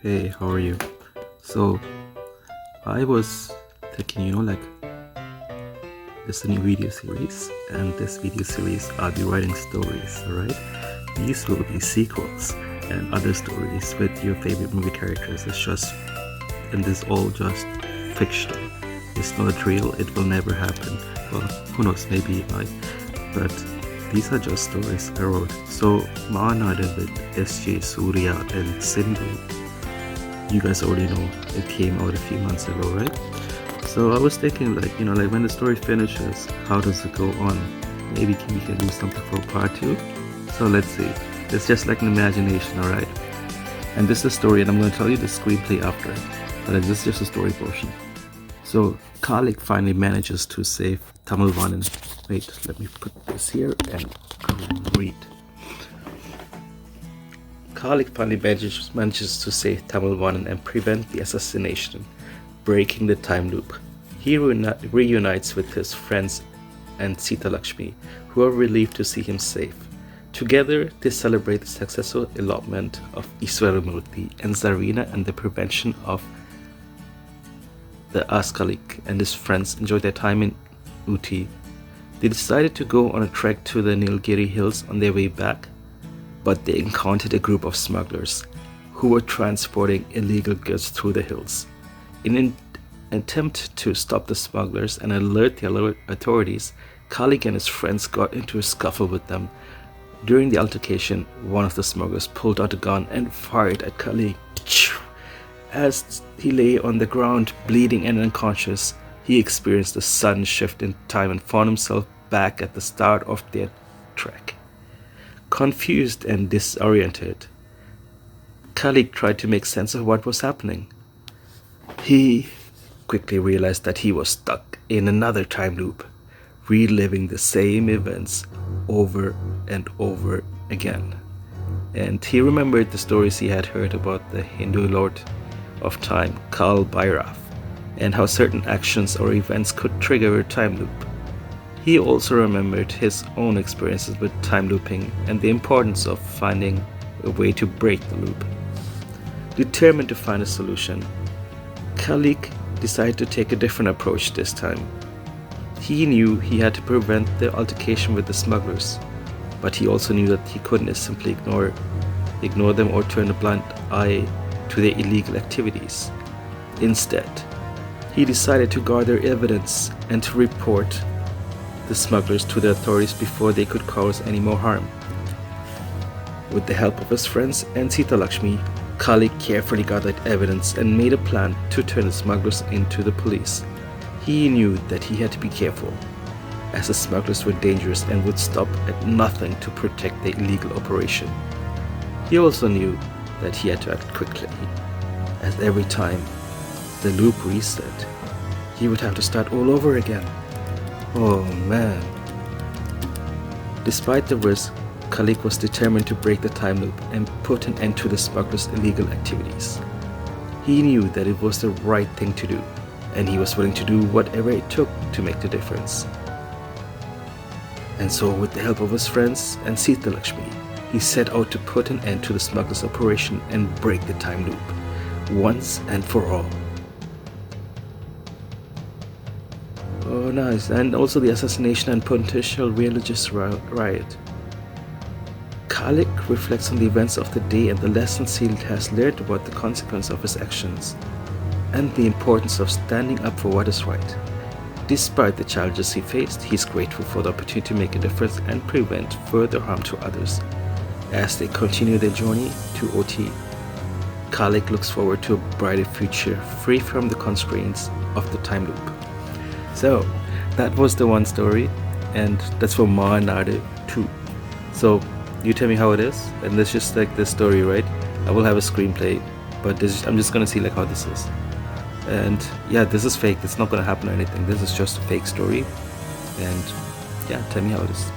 Hey, how are you? So, I was thinking, this is a new video series, and this video series I'll be writing stories, alright? These will be sequels and other stories with your favorite movie characters. And this all just fiction. It's not real, it will never happen. Well, who knows, maybe it might. But these are just stories I wrote. So, Maanadu with SJ, Surya and Sindhu. You guys already know it came out a few months ago, right? So I was thinking, when the story finishes, how does it go on? Maybe we can do something for part 2. So let's see. It's just like an imagination, alright? And this is a story, and I'm going to tell you the screenplay after it. But this is just a story portion. So Kalik finally manages to save Tamilvanan. Wait, let me put this here and read. Kalik finally manages to save Tamilvanan and prevent the assassination, breaking the time loop. He reunites with his friends and Sita Lakshmi, who are relieved to see him safe. Together, they celebrate the successful elopement of Iswaramurthy and Zarina, and the prevention of the Askalik and his friends enjoy their time in Uti. They decided to go on a trek to the Nilgiri hills on their way back, but they encountered a group of smugglers who were transporting illegal goods through the hills. In an attempt to stop the smugglers and alert the authorities, Kalik and his friends got into a scuffle with them. During the altercation, one of the smugglers pulled out a gun and fired at Kalik. As he lay on the ground, bleeding and unconscious, he experienced a sudden shift in time and found himself back at the start of their trek. Confused and disoriented, Kalik tried to make sense of what was happening. He quickly realized that he was stuck in another time loop, reliving the same events over and over again. And he remembered the stories he had heard about the Hindu lord of time, Kal Bhairav, and how certain actions or events could trigger a time loop. He also remembered his own experiences with time looping and the importance of finding a way to break the loop. Determined to find a solution, Kalik decided to take a different approach this time. He knew he had to prevent the altercation with the smugglers, but he also knew that he couldn't simply ignore them or turn a blind eye to their illegal activities. Instead, he decided to gather evidence and to report the smugglers to the authorities before they could cause any more harm. With the help of his friends and Sita Lakshmi, Kalik carefully gathered evidence and made a plan to turn the smugglers into the police. He knew that he had to be careful, as the smugglers were dangerous and would stop at nothing to protect their illegal operation. He also knew that he had to act quickly, as every time the loop reset, he would have to start all over again. Oh man. Despite the risk, Kalik was determined to break the time loop and put an end to the smugglers' illegal activities. He knew that it was the right thing to do, and he was willing to do whatever it took to make the difference. And so, with the help of his friends and Sita Lakshmi, he set out to put an end to the smugglers' operation and break the time loop, once and for all. Oh, nice. And also the assassination and potential religious riot. Kalik reflects on the events of the day and the lessons he has learned about the consequence of his actions, and the importance of standing up for what is right. Despite the challenges he faced, he is grateful for the opportunity to make a difference and prevent further harm to others. As they continue their journey to OT, Kalik looks forward to a brighter future free from the constraints of the time loop. So, that was the one story, and that's for Maanadu 2. So, you tell me how it is, and it's just like this story, right? I will have a screenplay, but I'm just gonna see how this is. And yeah, this is fake, it's not gonna happen or anything, this is just a fake story, and yeah, tell me how it is.